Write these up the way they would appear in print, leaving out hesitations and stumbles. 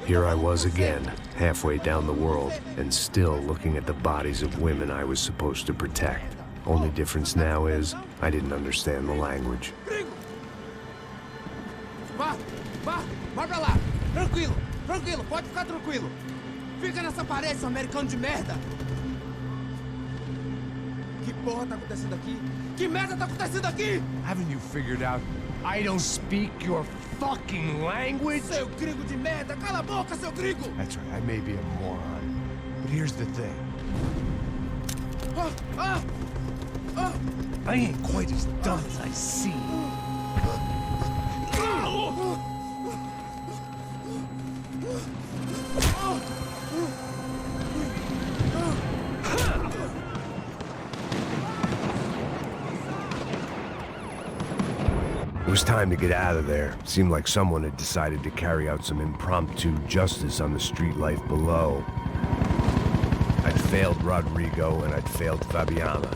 Here I was again, halfway down the world, and still looking at the bodies of women I was supposed to protect. Only difference now is, I didn't understand the language. Vai pra lá! Tranquilo, pode ficar tranquilo! Fica nessa parede, seu americano de merda! Que porra tá acontecendo aqui? Que merda tá acontecendo aqui? Haven't you figured out I don't speak your fucking language? Seu gringo de merda! Cala a boca, seu gringo! That's right, I may be a moron. But here's the thing. I ain't quite as dumb as I seem. It was time to get out of there. Seemed like someone had decided to carry out some impromptu justice on the street life below. I'd failed Rodrigo and I'd failed Fabiana.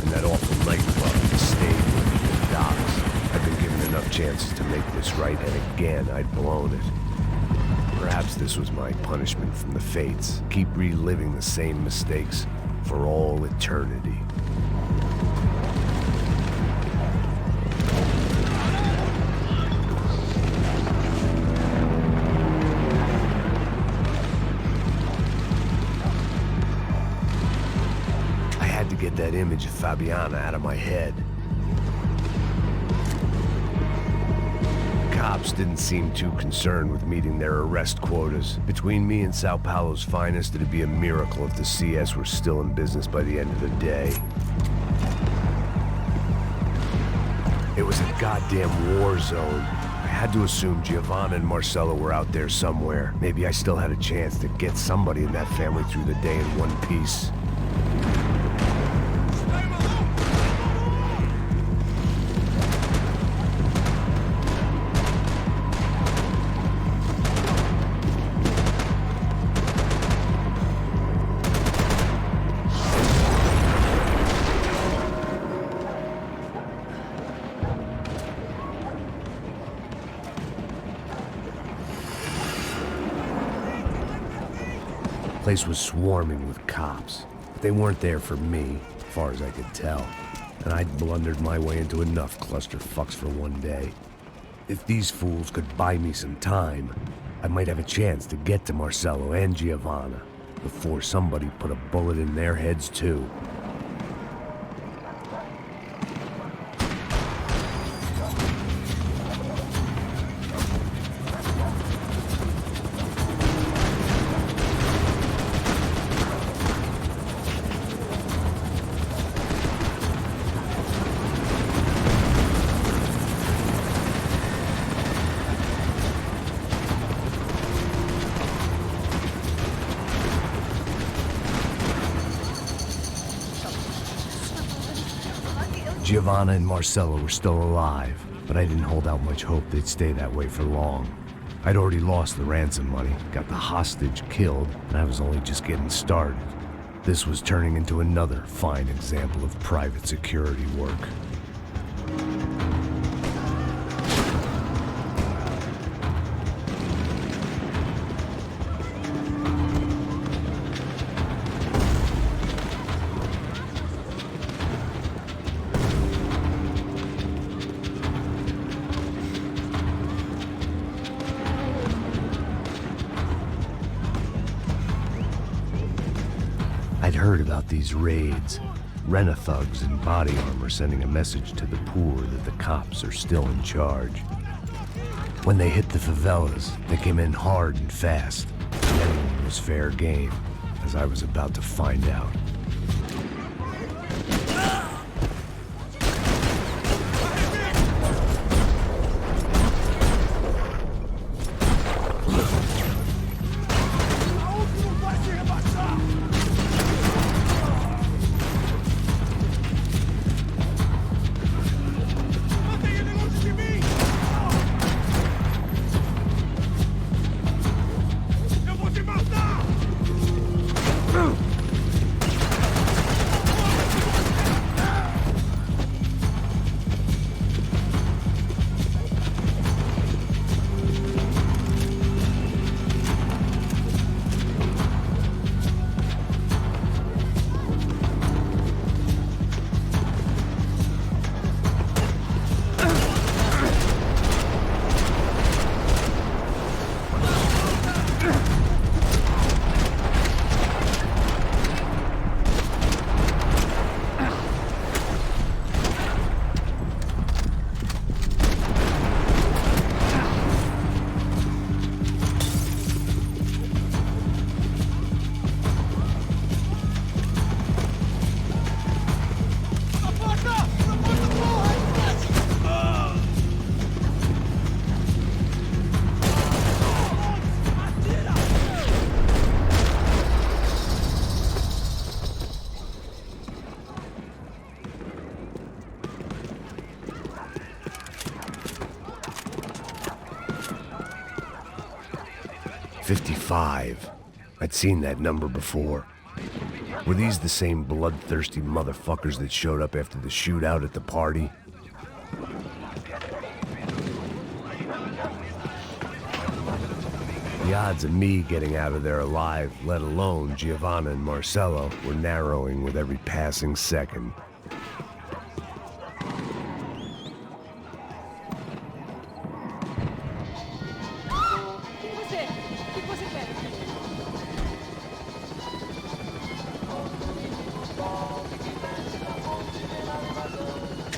And that awful nightclub, the stadium, the docks. I'd been given enough chances to make this right, and again I'd blown it. Perhaps this was my punishment from the fates. Keep reliving the same mistakes for all eternity. Get that image of Fabiana out of my head. Cops didn't seem too concerned with meeting their arrest quotas. Between me and Sao Paulo's finest, it'd be a miracle if the CS were still in business by the end of the day. It was a goddamn war zone. I had to assume Giovanna and Marcelo were out there somewhere. Maybe I still had a chance to get somebody in that family through the day in one piece. The place was swarming with cops, but they weren't there for me, as far as I could tell, and I'd blundered my way into enough clusterfucks for one day. If these fools could buy me some time, I might have a chance to get to Marcelo and Giovanna before somebody put a bullet in their heads too. Giovanna and Marcelo were still alive, but I didn't hold out much hope they'd stay that way for long. I'd already lost the ransom money, got the hostage killed, and I was only just getting started. This was turning into another fine example of private security work. I'd heard about these raids, Rena-thugs in body armor sending a message to the poor that the cops are still in charge. When they hit the favelas, they came in hard and fast, and anyone was fair game, as I was about to find out. 55. I'd seen that number before. Were these the same bloodthirsty motherfuckers that showed up after the shootout at the party? The odds of me getting out of there alive, let alone Giovanna and Marcello, were narrowing with every passing second.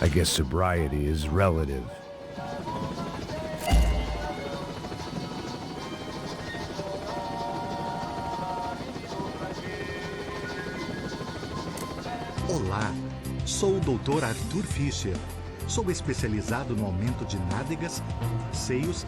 I guess sobriety is relative. Olá, sou o Dr. Arthur Fischer. Sou especializado no aumento de nádegas, seios.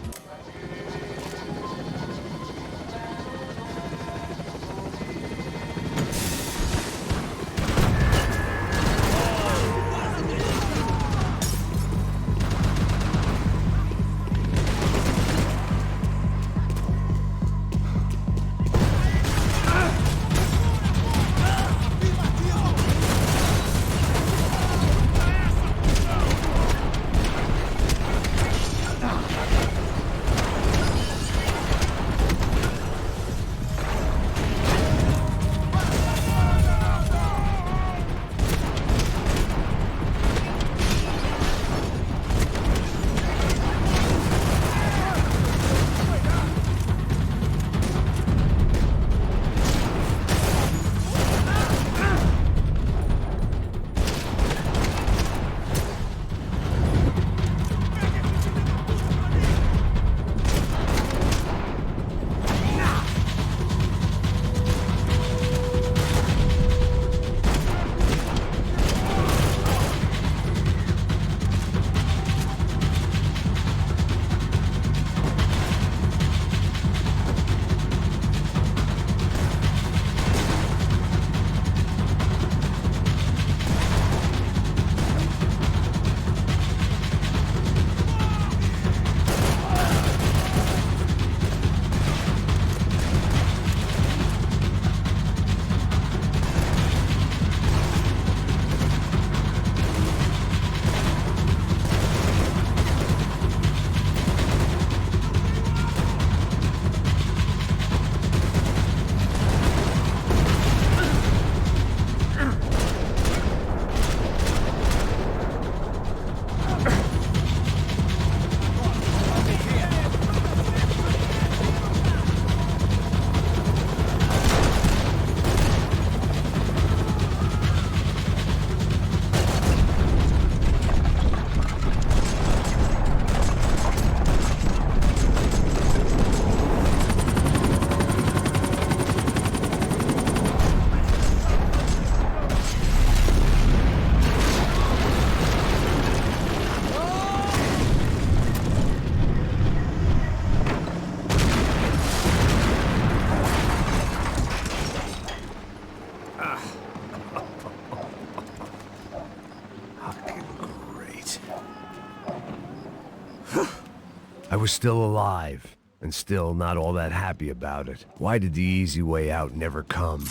I was still alive, and still not all that happy about it. Why did the easy way out never come?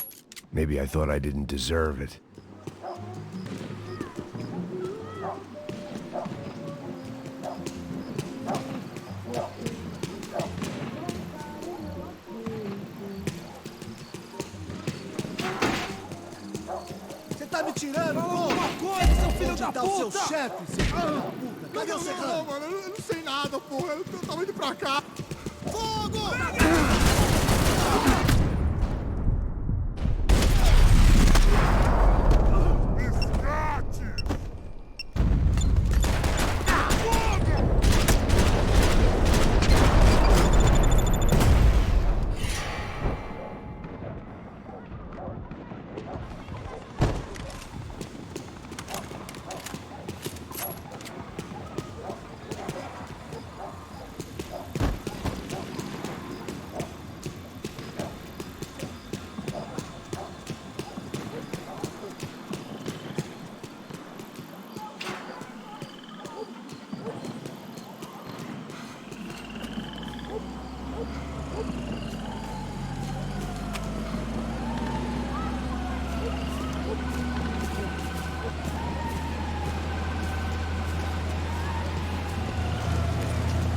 Maybe I thought I didn't deserve it. Você tá me tirando? Alguma coisa, seu filho da Dá o seu puta! chefe, seu filho da puta. Cadê o Não, serrano? mano, eu não sei nada, porra. Eu tava indo pra cá. Fogo! Resgate!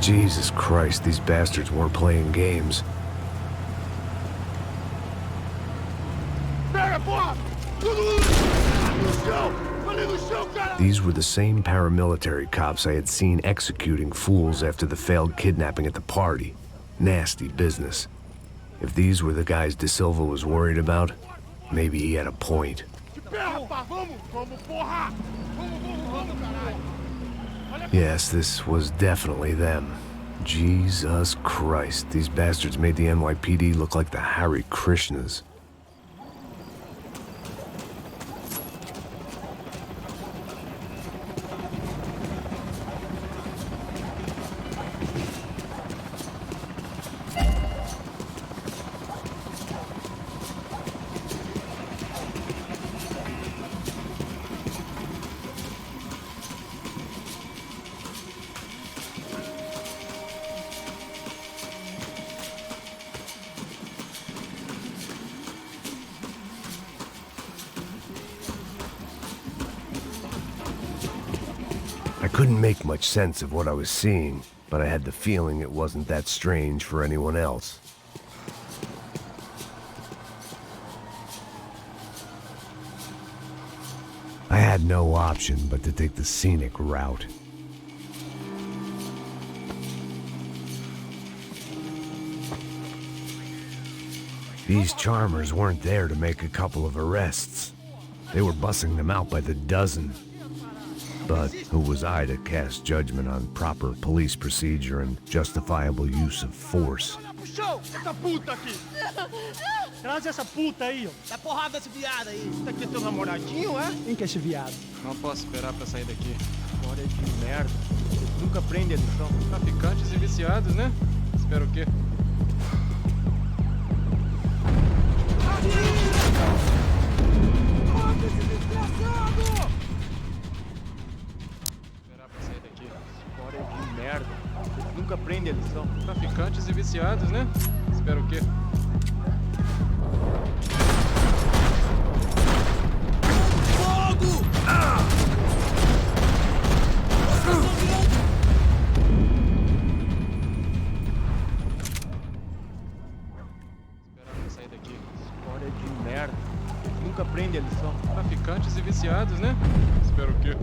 Jesus Christ, these bastards weren't playing games. Pega, porra! Tudo no chão! Falei no chão, cara! These were the same paramilitary cops I had seen executing fools after the failed kidnapping at the party. Nasty business. If these were the guys De Silva was worried about, maybe he had a point. De pé, rapaz! Vamos, vamos, porra! Vamos, caralho! Yes, this was definitely them. Jesus Christ, these bastards made the NYPD look like the Hare Krishnas. I couldn't make much sense of what I was seeing, but I had the feeling it wasn't that strange for anyone else. I had no option but to take the scenic route. These charmers weren't there to make a couple of arrests. They were bussing them out by the dozen. But who was I to cast judgment on proper police procedure and justifiable use of force? Puxou! Essa puta aqui! Traz essa puta aí, ó. Dá porrada nesse viado aí. Isso aqui é teu namoradinho, é? Quem que é esse viado? Não posso esperar pra sair daqui. História de merda. Eles nunca prendem a lição. Traficantes e viciados, né? Espera o quê? Esperar pra sair daqui. História de merda. Eles nunca prendem a lição. Traficantes e viciados, né? Espera o quê? Esperar pra sair daqui. História de merda. Eles nunca prendem a lição. Traficantes e viciados, né? Espera o quê?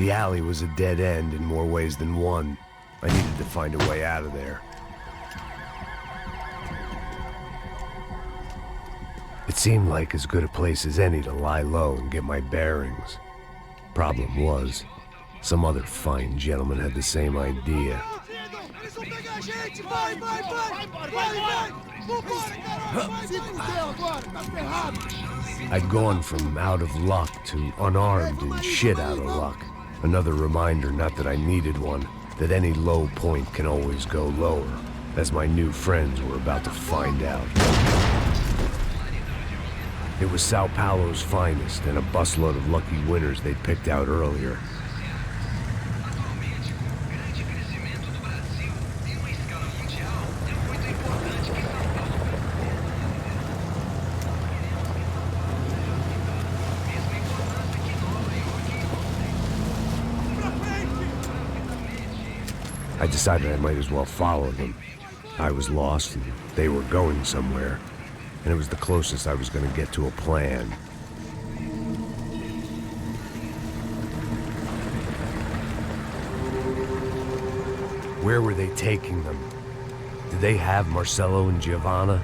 The alley was a dead end in more ways than one. I needed to find a way out of there. It seemed like as good a place as any to lie low and get my bearings. Problem was, some other fine gentleman had the same idea. Eles vão pegar a gente! Vai, vai, vai! Vai, vai! Vambora, caralho! Vai! Se fudeu agora! Tá ferrado! I'd gone from out of luck to unarmed and shit out of luck. Another reminder, not that I needed one, that any low point can always go lower, as my new friends were about to find out. It was Sao Paulo's finest and a busload of lucky winners they'd picked out earlier. I decided I might as well follow them. I was lost and they were going somewhere, and it was the closest I was going to get to a plan. Where were they taking them? Did they have Marcelo and Giovanna?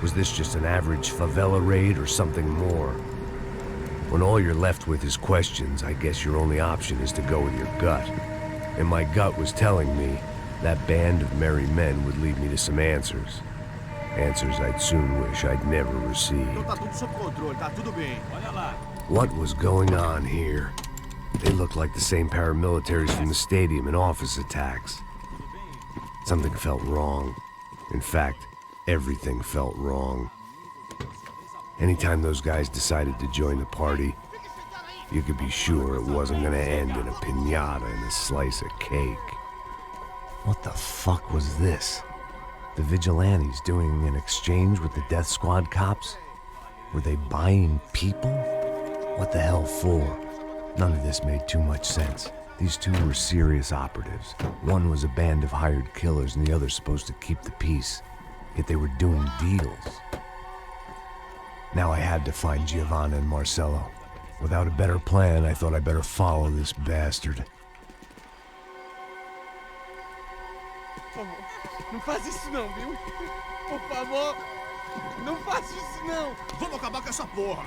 Was this just an average favela raid or something more? When all you're left with is questions, I guess your only option is to go with your gut. And my gut was telling me that band of merry men would lead me to some answers. Answers I'd soon wish I'd never received. Tá tudo sob controle, tá tudo bem. Olha lá. What was going on here? They looked like the same paramilitaries from the stadium in office attacks. Something felt wrong. In fact, everything felt wrong. Anytime those guys decided to join the party, you could be sure it wasn't gonna end in a piñata and a slice of cake. What the fuck was this? The vigilantes doing an exchange with the death squad cops? Were they buying people? What the hell for? None of this made too much sense. These two were serious operatives. One was a band of hired killers and the other supposed to keep the peace. Yet they were doing deals. Now I had to find Giovanna and Marcelo. Without a better plan, I thought I better follow this bastard. Por favor, não faz isso não, viu? Por favor, não faça isso não. Vamos acabar com essa porra!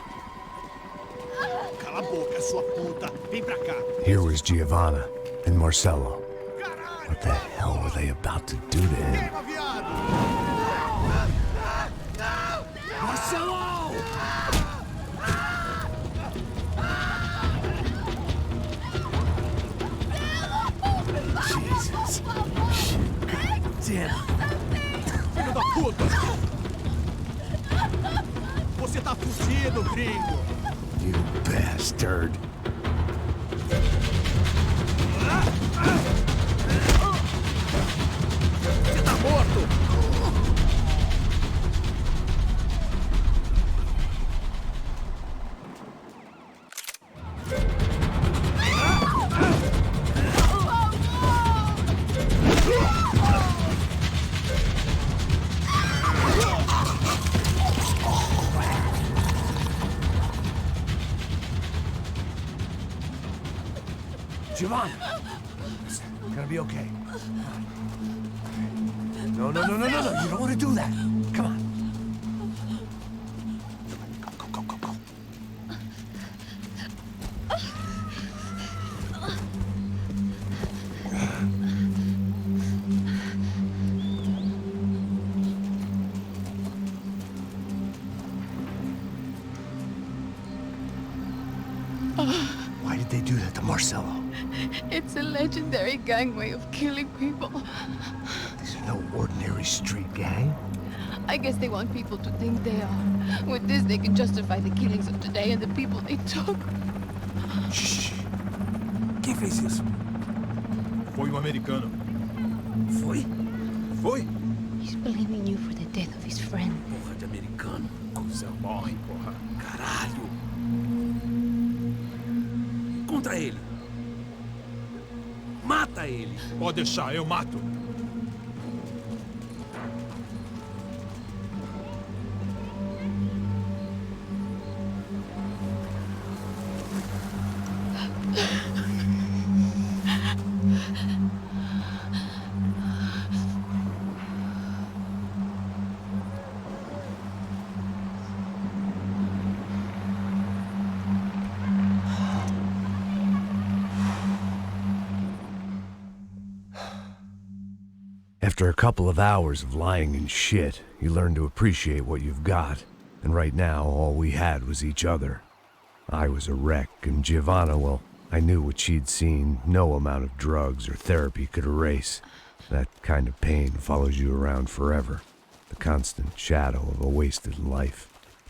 Cala a boca, sua puta! Vem pra cá! Here was Giovanna and Marcelo. What the hell were they about to do to him? Queima, viado! Marcelo! Jesus. Shit. Damn. Filho da puta! Você tá fudido, gringo! You bastard. Você tá morto! Giovanna! It's gonna be okay. No, no, no, no, no, no. You don't want to do that. Come on. Go, go, go, go. Why did they do that to Marcelo? It's a legendary gang way of killing people. These are no ordinary street gang. I guess they want people to think they are. With this, they can justify the killings of today and the people they took. Shh. Quem fez isso? Foi americano. Foi? Foi? He's blaming you for the death of his friend. Porra de americano. Cusão, morre, porra. Caralho. Contra ele. Mata ele. Pode deixar, eu mato. After a couple of hours of lying in shit, you learn to appreciate what you've got. And right now, all we had was each other. I was a wreck, and Giovanna, well, I knew what she'd seen no amount of drugs or therapy could erase. That kind of pain follows you around forever. The constant shadow of a wasted life.